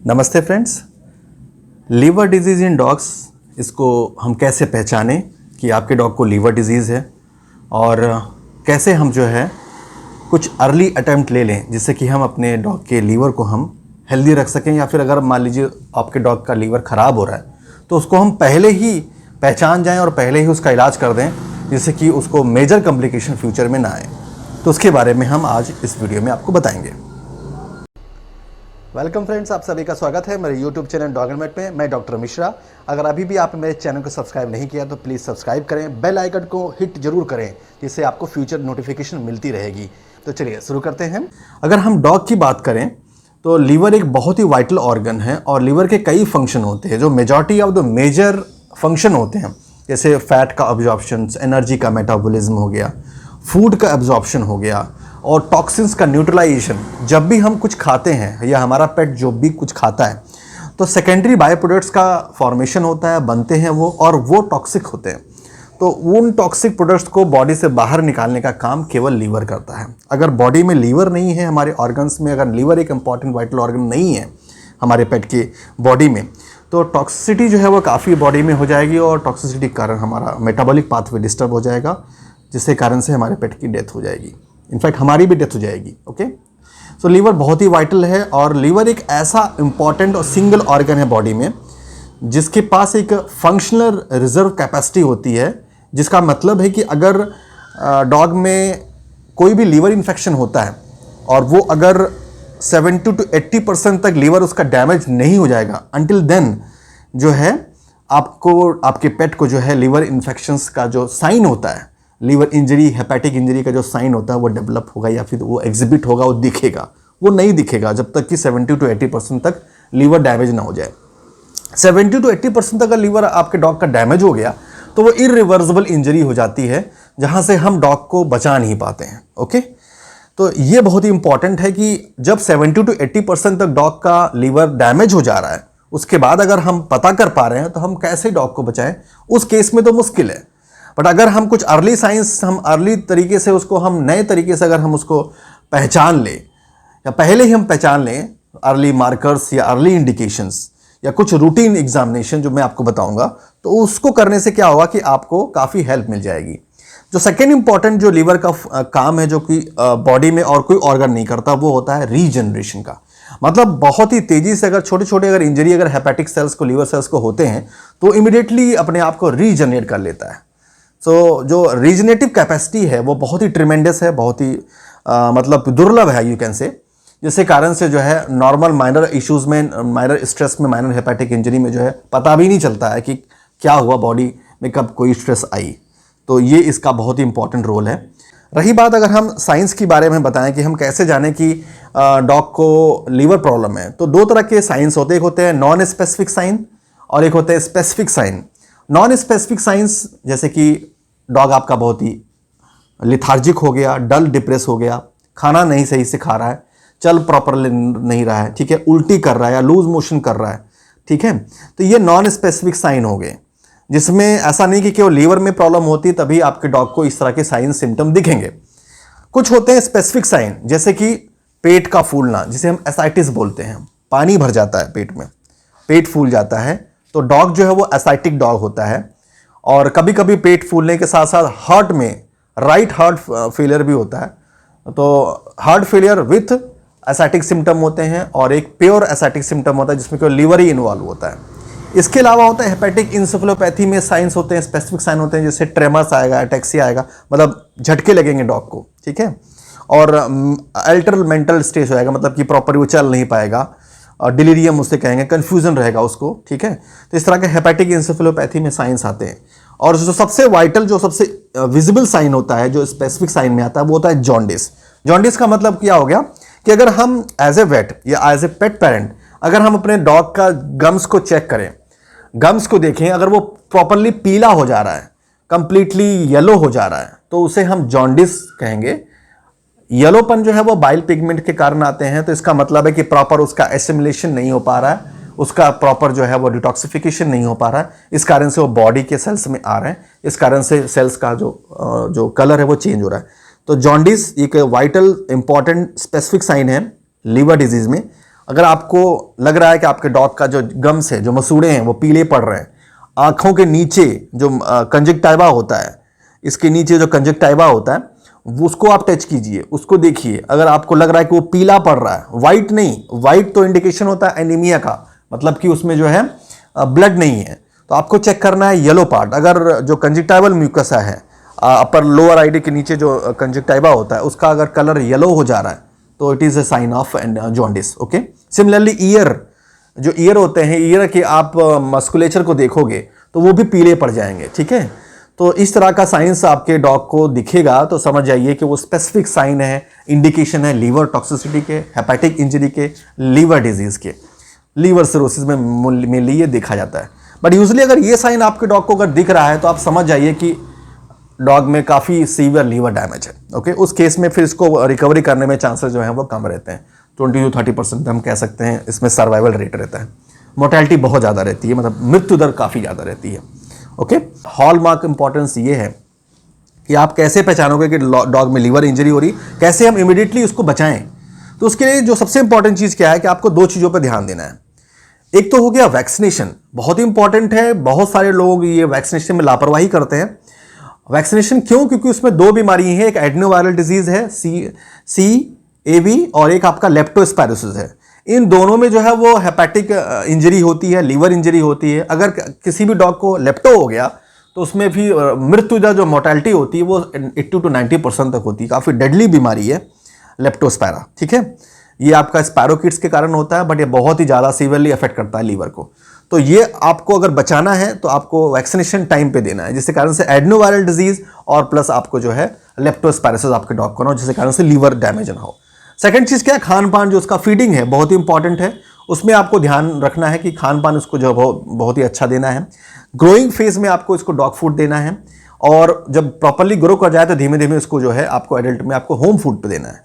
नमस्ते friends. Liver disease in dogs, इसको हम कैसे पहचानें कि आपके डॉग को लीवर डिजीज़ है और कैसे हम जो है कुछ अर्ली अटैम्प्ट ले लें जिससे कि हम अपने डॉग के लीवर को हम हेल्दी रख सकें, या फिर अगर मान लीजिए आपके डॉग का लीवर ख़राब हो रहा है तो उसको हम पहले ही पहचान जाएं और पहले ही उसका इलाज कर दें जिससे कि उसको मेजर कॉम्प्लिकेशन फ्यूचर में ना आए। तो उसके बारे में हम आज इस वीडियो में आपको बताएंगे। वेलकम फ्रेंड्स, आप सभी का स्वागत है मेरे यूट्यूब चैनल डॉग एंड पेट में। मैं डॉक्टर मिश्रा। अगर अभी भी आपने मेरे चैनल को सब्सक्राइब नहीं किया तो प्लीज़ सब्सक्राइब करें, बेल आइकन को हिट जरूर करें जिससे आपको फ्यूचर नोटिफिकेशन मिलती रहेगी। तो चलिए शुरू करते हैं। अगर हम डॉग की बात करें तो लीवर एक बहुत ही वाइटल ऑर्गन है और लीवर के कई फंक्शन होते हैं जो majority of the major function होते हैं, जैसे फैट का अब्जॉर्प्शन, एनर्जी का मेटाबॉलिज्म हो गया, फूड का एब्जॉर्प्शन हो गया और टॉक्सिन्स का न्यूट्रलाइजेशन। जब भी हम कुछ खाते हैं या हमारा पेट जो भी कुछ खाता है तो सेकेंडरी बायो प्रोडक्ट्स का फॉर्मेशन होता है, बनते हैं वो, और वो टॉक्सिक होते हैं। तो उन टॉक्सिक प्रोडक्ट्स को बॉडी से बाहर निकालने का काम केवल लीवर करता है। अगर बॉडी में लीवर नहीं है, हमारे ऑर्गन्स में अगर लीवर एक इंपॉर्टेंट वाइटल ऑर्गन नहीं है हमारे पेट के बॉडी में, तो टॉक्सिसिटी जो है वो काफ़ी बॉडी में हो जाएगी और टॉक्सिसिटी के कारण हमारा मेटाबॉलिक पाथवे डिस्टर्ब हो जाएगा, जिसके कारण से हमारे पेट की डेथ हो जाएगी। इनफैक्ट हमारी भी डेथ हो जाएगी। ओके, सो लीवर बहुत ही वाइटल है और लीवर एक ऐसा इंपॉर्टेंट और सिंगल ऑर्गन है बॉडी में जिसके पास एक फंक्शनल रिजर्व कैपेसिटी होती है, जिसका मतलब है कि अगर डॉग में कोई भी लीवर इन्फेक्शन होता है और वो अगर 70 to 80% तक लीवर उसका डैमेज नहीं हो जाएगा, अंटिल देन जो है आपको, आपके पेट को जो है लीवर इन्फेक्शंस का जो साइन होता है, लीवर इंजरी, हेपेटिक इंजरी का जो साइन होता है वो डेवलप होगा या फिर वो एग्जिबिट होगा, वो दिखेगा। वो नहीं दिखेगा जब तक कि 70 to 80% तक लीवर डैमेज ना हो जाए। 70 to 80% तक अगर लीवर आपके डॉग का डैमेज हो गया तो वो इरिवर्सिबल इंजरी हो जाती है जहां से हम डॉग को बचा नहीं पाते हैं। ओके, तो ये बहुत ही इंपॉर्टेंट है कि जब 70 to 80% तक डॉग का लीवर डैमेज हो जा रहा है उसके बाद अगर हम पता कर पा रहे हैं तो हम कैसे डॉग को बचाएं, उस केस में तो मुश्किल है। बट अगर हम कुछ अर्ली साइंस, हम अर्ली तरीके से उसको, हम नए तरीके से अगर हम उसको पहचान लें या पहले ही हम पहचान लें अर्ली मार्कर्स या अर्ली इंडिकेशंस या कुछ रूटीन एग्जामिनेशन जो मैं आपको बताऊंगा, तो उसको करने से क्या होगा कि आपको काफ़ी हेल्प मिल जाएगी। जो सेकेंड इंपॉर्टेंट जो लीवर का काम है जो कि बॉडी में और कोई ऑर्गन नहीं करता, वो होता है रीजनरेशन का। मतलब बहुत ही तेज़ी से अगर छोटे छोटे अगर इंजरी अगर हेपेटिक सेल्स को, लीवर सेल्स को होते हैं तो इमिडिएटली अपने आप को रीजनरेट कर लेता है। तो जो रीजनेटिव कैपेसिटी है वो बहुत ही ट्रिमेंडस है, बहुत ही मतलब दुर्लभ है यू कैन से, जिसके कारण से जो है नॉर्मल माइनर इश्यूज़ में, माइनर स्ट्रेस में, माइनर हेपेटिक इंजरी में जो है पता भी नहीं चलता है कि क्या हुआ बॉडी में, कब कोई स्ट्रेस आई। तो ये इसका बहुत ही इंपॉर्टेंट रोल है। रही बात अगर हम साइंस के बारे में बताएं कि हम कैसे जानें कि डॉग को लीवर प्रॉब्लम है, तो दो तरह के साइंस होते हैं। एक होते हैं नॉन स्पेसिफिक साइन और एक होते हैं specific sign. Non specific signs जैसे कि डॉग आपका बहुत ही लिथार्जिक हो गया, डल डिप्रेस हो गया, खाना नहीं सही से खा रहा है, चल प्रॉपरली नहीं रहा है, ठीक है, उल्टी कर रहा है या लूज मोशन कर रहा है, ठीक है, तो ये नॉन स्पेसिफिक साइन हो गए, जिसमें ऐसा नहीं कि केवल लीवर में प्रॉब्लम होती है तभी आपके डॉग को इस तरह के साइन सिम्टम दिखेंगे। कुछ होते हैं स्पेसिफिक साइन, जैसे कि पेट का फूलना, जिसे हम एसाइटिस बोलते हैं, पानी भर जाता है पेट में, पेट फूल जाता है, तो डॉग जो है वो एसाइटिक डॉग होता है। और कभी कभी पेट फूलने के साथ साथ हार्ट में राइट हार्ट फेलियर भी होता है, तो heart failure with Asiatic symptom होते हैं और एक प्योर एसाइटिक सिम्टम होता है जिसमें केवल लीवर ही इन्वॉल्व होता है। इसके अलावा होता है हेपेटिक इंसेफेलोपैथी में साइंस होते हैं, स्पेसिफिक साइन होते हैं, जैसे ट्रेमर्स आएगा, एटेक्सिया आएगा, मतलब झटके लगेंगे डॉग को, ठीक है, और अल्टर मेंटल स्टेज हो जाएगा, मतलब कि प्रॉपर वो चल नहीं पाएगा, और डिलीरियम उससे कहेंगे, कंफ्यूजन रहेगा उसको, ठीक है। तो इस तरह के हेपेटिक इंसेफेलोपैथी में साइंस आते हैं। और जो सबसे वाइटल, जो सबसे विजिबल साइन होता है, जो स्पेसिफिक साइन में आता है, वो होता है जॉन्डिस। जॉन्डिस का मतलब क्या हो गया कि अगर हम एज ए वेट या एज ए पेट पेरेंट अगर हम अपने डॉग का गम्स को चेक करें, गम्स को देखें, अगर वो प्रॉपरली पीला हो जा रहा है, कंप्लीटली येलो हो जा रहा है, तो उसे हम जॉन्डिस कहेंगे। येलोपन जो है वो बाइल पिगमेंट के कारण आते हैं, तो इसका मतलब है कि प्रॉपर उसका एसिमिलेशन नहीं हो पा रहा है, उसका प्रॉपर जो है वो डिटॉक्सिफिकेशन नहीं हो पा रहा है, इस कारण से वो बॉडी के सेल्स में आ रहे हैं, इस कारण से सेल्स का जो कलर है वो चेंज हो रहा है। तो जॉन्डिस एक वाइटल इंपॉर्टेंट स्पेसिफिक साइन है लीवर डिजीज में। अगर आपको लग रहा है कि आपके डॉग का जो गम्स है, जो मसूड़े हैं वो पीले पड़ रहे हैं, आंखों के नीचे जो कंजक्टाइवा होता है, इसके नीचे जो कंजक्टाइवा होता है वो उसको आप टच कीजिए, उसको देखिए। अगर आपको लग रहा है कि वो पीला पड़ रहा है, वाइट नहीं, वाइट तो इंडिकेशन होता है एनीमिया का, मतलब कि उसमें जो है ब्लड नहीं है, तो आपको चेक करना है येलो पार्ट। अगर जो कंजक्टाइवल म्यूकसा है, अपर लोअर आईडी के नीचे जो कंजक्टाइवा होता है, उसका अगर कलर येलो हो जा रहा है तो it is a sign of jaundice. Okay, similarly ear, जो ईयर होते हैं, ईयर के आप मस्कुलेचर को देखोगे तो वो भी पीले पड़ जाएंगे। ठीक है, तो इस तरह का साइंस आपके डॉग को दिखेगा तो समझ जाइए कि वो स्पेसिफिक साइन है, इंडिकेशन है लीवर टॉक्सिसिटी के, हेपेटिक इंजरी के, लीवर डिजीज के, लीवर सिरोसिस में मेनली ये देखा जाता है। बट यूजली अगर ये साइन आपके डॉग को अगर दिख रहा है तो आप समझ जाइए कि डॉग में काफ़ी सीवियर लीवर डैमेज है। ओके, उस केस में फिर इसको रिकवरी करने में चांसेस जो हैं वो कम रहते हैं, 20 to 30% हम कह सकते हैं इसमें सर्वाइवल रेट रहता है। मोर्टेलिटी बहुत ज़्यादा रहती है, मतलब मृत्यु दर काफ़ी ज़्यादा रहती है। ओके, हॉलमार्क इंपॉर्टेंस ये है कि आप कैसे पहचानोगे कि डॉग में लीवर इंजरी हो रही, कैसे हम इमीडिएटली उसको बचाएं। तो उसके लिए जो सबसे इंपॉर्टेंट चीज़ क्या है कि आपको 2 चीज़ों पर ध्यान देना है। एक तो हो गया वैक्सीनेशन, बहुत इंपॉर्टेंट है। बहुत सारे लोग ये वैक्सीनेशन में लापरवाही करते हैं। वैक्सीनेशन क्यों? क्योंकि उसमें 2 बीमारी हैं, एक एडनोवायरल डिजीज है CAV और एक आपका लेप्टोस्पायरोसिस है। इन दोनों में जो है वो हेपेटिक इंजरी होती है, लीवर इंजरी होती है। अगर किसी भी डॉग को लेप्टो हो गया तो उसमें भी मृत्यु दर जो मोर्टेलिटी होती है वो 80 to 90% तक होती है। काफ़ी डेडली बीमारी है लेप्टोस्पायरा। ठीक है, ये आपका स्पायरोकिट्स के कारण होता है, बट ये बहुत ही ज़्यादा सीवियरली अफेक्ट करता है लीवर को। तो ये आपको अगर बचाना है तो आपको वैक्सीनेशन टाइम पे देना है, जिसके कारण से एडनोवायरल डिजीज और प्लस आपको जो है लेप्टोस्पायरोसिस आपके डॉग को ना हो, जिसके कारण से लीवर डैमेज ना हो। सेकंड चीज़ क्या है? खान पान, जो उसका फीडिंग है बहुत ही इंपॉर्टेंट है। उसमें आपको ध्यान रखना है कि खान पान उसको जो बहुत ही अच्छा देना है। ग्रोइंग फेज में आपको इसको डॉग फूड देना है, और जब प्रॉपरली ग्रो कर जाए तो धीमे धीमे उसको जो है आपको एडल्ट में आपको होम फूड पे देना है।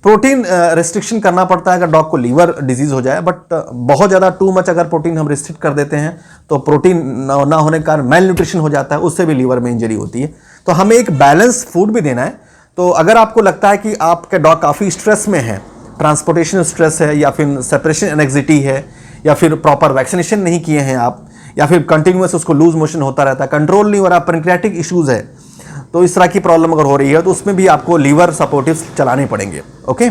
प्रोटीन रिस्ट्रिक्शन करना पड़ता है अगर डॉग को लीवर डिजीज हो जाए, बट बहुत ज़्यादा टू मच अगर प्रोटीन हम रिस्ट्रिक्ट कर देते हैं तो प्रोटीन ना होने के कारण मेल न्यूट्रिशन हो जाता है, उससे भी लीवर में इंजरी होती है। तो हमें एक बैलेंस फूड भी देना है। तो अगर आपको लगता है कि आपके डॉग काफ़ी स्ट्रेस में है, ट्रांसपोर्टेशन स्ट्रेस है, या फिर सेपरेशन एंग्जाइटी है, या फिर प्रॉपर वैक्सीनेशन नहीं किए हैं आप, या फिर कंटिन्यूअस उसको लूज मोशन होता रहता है, कंट्रोल नहीं हो रहा, पैनक्रियाटिक इश्यूज है, तो इस तरह की प्रॉब्लम अगर हो रही है तो उसमें भी आपको लीवर सपोर्टिव्स चलाने पड़ेंगे। ओके,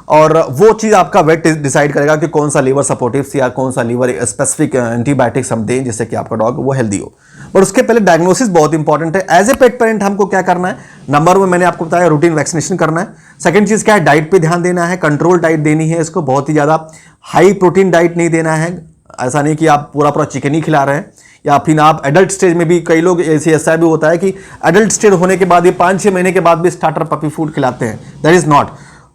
और वो चीज़ आपका वेट डिसाइड करेगा कि कौन सा लीवर सपोर्टिव्स या कौन सा लीवर स्पेसिफिक एंटीबायोटिक्स हम दें जिससे कि आपका डॉग वो हेल्दी हो। बट उसके पहले डायग्नोसिस बहुत इंपॉर्टेंट है। एज ए पेट पेरेंट हमको क्या करना है? नंबर 1 मैंने आपको बताया रूटीन वैक्सीनेशन करना है। सेकंड चीज़ क्या है? डाइट पे ध्यान देना है, कंट्रोल डाइट देनी है इसको, बहुत ही ज़्यादा हाई प्रोटीन डाइट नहीं देना है। ऐसा नहीं कि आप पूरा चिकन ही खिला रहे हैं, या फिर आप एडल्ट स्टेज में भी, कई लोग ऐसा भी होता है कि एडल्ट स्टेज होने के बाद ये 5-6 महीने के बाद भी स्टार्टर पपी फूड खिलाते हैं। That is not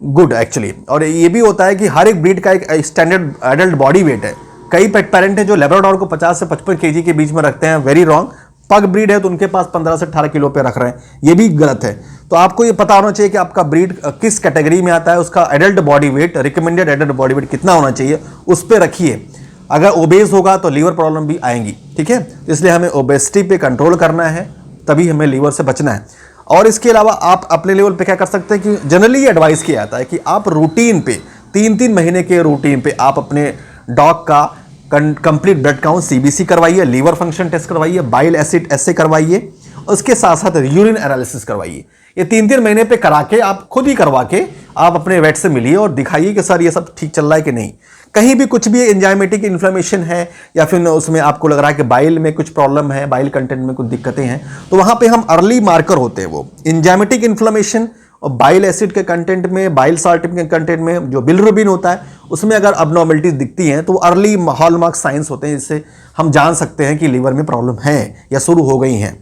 good actually. और ये भी होता है कि हर एक ब्रीड का एक स्टैंडर्ड एडल्ट बॉडी वेट है। कई पेट पेरेंट हैं जो लेब्राडोर को 50 से 55 kg के बीच में रखते हैं, वेरी रॉन्ग। पग ब्रीड है तो उनके पास 15 से 18 किलो पे रख रहे हैं, ये भी गलत है। तो आपको ये पता होना चाहिए कि आपका ब्रीड किस कैटेगरी में आता है, उसका adult body weight, recommended adult body weight कितना होना चाहिए, उस पर रखिए। अगर ओबेस होगा तो लीवर प्रॉब्लम भी आएंगी। ठीक है, इसलिए हमें ओबेसिटी पे कंट्रोल करना है, तभी हमें लीवर से बचना है। और इसके अलावा आप अपने लेवल पे क्या कर सकते हैं कि जनरली ये एडवाइस किया जाता है कि आप रूटीन पे 3-3 महीने के रूटीन पे आप अपने डॉग का कंप्लीट ब्लड काउंट CBC करवाइए, लीवर फंक्शन टेस्ट करवाइए, बाइल एसिड एसे करवाइए, उसके साथ साथ यूरिन एनालिसिस करवाइए। ये 3-3 महीने पे करा के, आप खुद ही करवा के आप अपने वेट से मिलिए और दिखाइए कि सर ये सब ठीक चल रहा है कि नहीं। कहीं भी कुछ भी एंजाइमेटिक इन्फ्लेमेशन है, या फिर उसमें आपको लग रहा है कि बाइल में कुछ प्रॉब्लम है, बाइल कंटेंट में कुछ दिक्कतें हैं, तो वहां पे हम अर्ली मार्कर होते हैं। वो एंजाइमेटिक इन्फ्लेमेशन और बाइल एसिड के कंटेंट में, बाइल साल्ट के कंटेंट में जो बिलिरुबिन होता है उसमें अगर अबनॉर्मलिटीज दिखती हैं तो अर्ली हॉलमार्क साइंस होते हैं, जिससे हम जान सकते हैं कि लीवर में प्रॉब्लम है या शुरू हो गई हैं।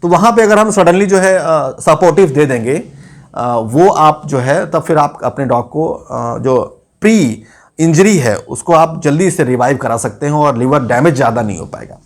तो वहां पे अगर हम सडनली जो है सपोर्टिव दे देंगे वो आप जो है, तब फिर आप अपने डॉग को जो प्री इंजरी है उसको आप जल्दी से रिवाइव करा सकते हैं और लीवर डैमेज ज़्यादा नहीं हो पाएगा।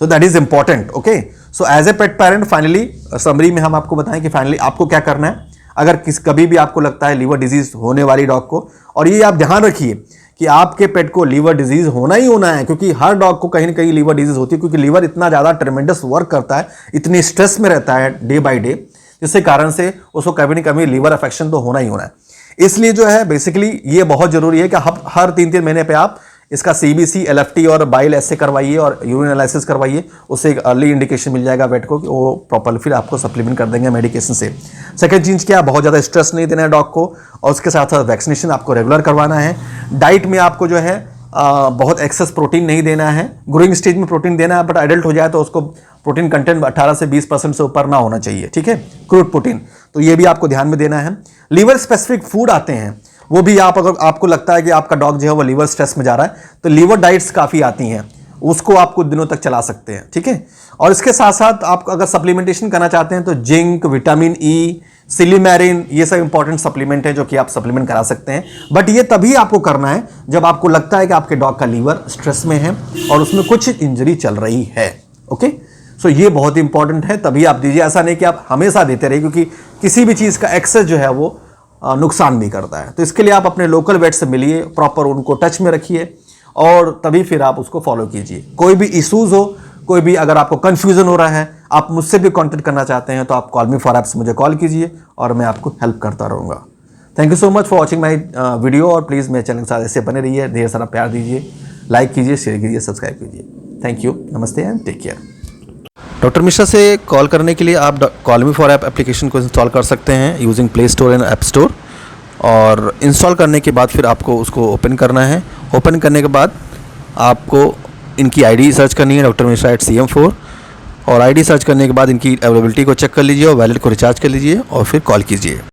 तो that is important. Okay, so as a pet parent finally summary में हम आपको बताएं कि फाइनली आपको क्या करना है। अगर कभी भी आपको लगता है लीवर डिजीज होने वाली डॉग को, और ये आप ध्यान रखिए कि आपके पेट को लीवर डिजीज होना ही होना है, क्योंकि हर डॉग को कहीं ना कहीं लीवर डिजीज होती है, क्योंकि लीवर इतना ज़्यादा ट्रेमेंडस वर्क करता है, इतनी स्ट्रेस में रहता है डे बाई डे, जिसके कारण से उसको कभी ना कभी लीवर अफेक्शन तो होना ही होना है। इसलिए जो है बेसिकली ये बहुत ज़रूरी है कि हर 3-3 महीने पे आप इसका CBC, LFT और बाइल ऐसे करवाइए और यूरिन एनालिसिस करवाइए। उससे एक अर्ली इंडिकेशन मिल जाएगा वेट को कि वो प्रॉपर फिर आपको सप्लीमेंट कर देंगे मेडिकेशन से। सेकंड चीज़ क्या, बहुत ज़्यादा स्ट्रेस नहीं देना है डॉग को, और उसके साथ साथ वैक्सीनेशन आपको रेगुलर करवाना है। डाइट में आपको जो है बहुत एक्सेस प्रोटीन नहीं देना है। ग्रोइंग स्टेज में प्रोटीन देना है, बट एडल्ट हो जाए तो उसको प्रोटीन कंटेंट 18 से 20% से ऊपर ना होना चाहिए, ठीक है, क्रूड प्रोटीन। तो ये भी आपको ध्यान में देना है। लीवर स्पेसिफिक फूड आते हैं, वो भी आप, अगर आपको लगता है कि आपका डॉग जो है वो लीवर स्ट्रेस में जा रहा है, तो लीवर डाइट्स काफ़ी आती हैं, उसको आप कुछ दिनों तक चला सकते हैं, ठीक है। और इसके साथ साथ आप अगर सप्लीमेंटेशन करना चाहते हैं तो जिंक, विटामिन ई, सिलीमेरिन, ये सब इंपॉर्टेंट सप्लीमेंट है जो कि आप सप्लीमेंट करा सकते हैं। बट ये तभी आपको करना है जब आपको लगता है कि आपके डॉग का लीवर स्ट्रेस में है और उसमें कुछ इंजरी चल रही है। ओके, सो ये बहुत इंपॉर्टेंट है, तभी आप दीजिए। ऐसा नहीं कि आप हमेशा देते रहिए, क्योंकि किसी भी चीज़ का एक्सेस जो है वो नुकसान भी करता है। तो इसके लिए आप अपने लोकल वेट से मिलिए, प्रॉपर उनको टच में रखिए, और तभी फिर आप उसको फॉलो कीजिए। कोई भी इशूज़ हो, कोई भी अगर आपको कन्फ्यूज़न हो रहा है, आप मुझसे भी कॉन्टेक्ट करना चाहते हैं, तो आप कॉल मी फॉर ऐप्स मुझे कॉल कीजिए और मैं आपको हेल्प करता रहूँगा। Thank you so much for watching my video, और प्लीज़ मेरे चैनल के साथ ऐसे बने रहिए, ढेर सारा प्यार दीजिए, लाइक कीजिए, शेयर कीजिए, सब्सक्राइब कीजिए। थैंक यू, नमस्ते and take care. Doctor Mishra से कॉल करने के लिए आप call me for app application को इंस्टॉल कर सकते हैं using play store and app store, और इंस्टॉल करने के बाद फिर आपको उसको ओपन करना है। ओपन करने के बाद आपको इनकी आईडी सर्च करनी है, डॉक्टर मिश्रा @CM4, और आईडी सर्च करने के बाद इनकी अवेलेबिलिटी को चेक कर लीजिए और वैलेट को रिचार्ज कर लीजिए और फिर कॉल कीजिए।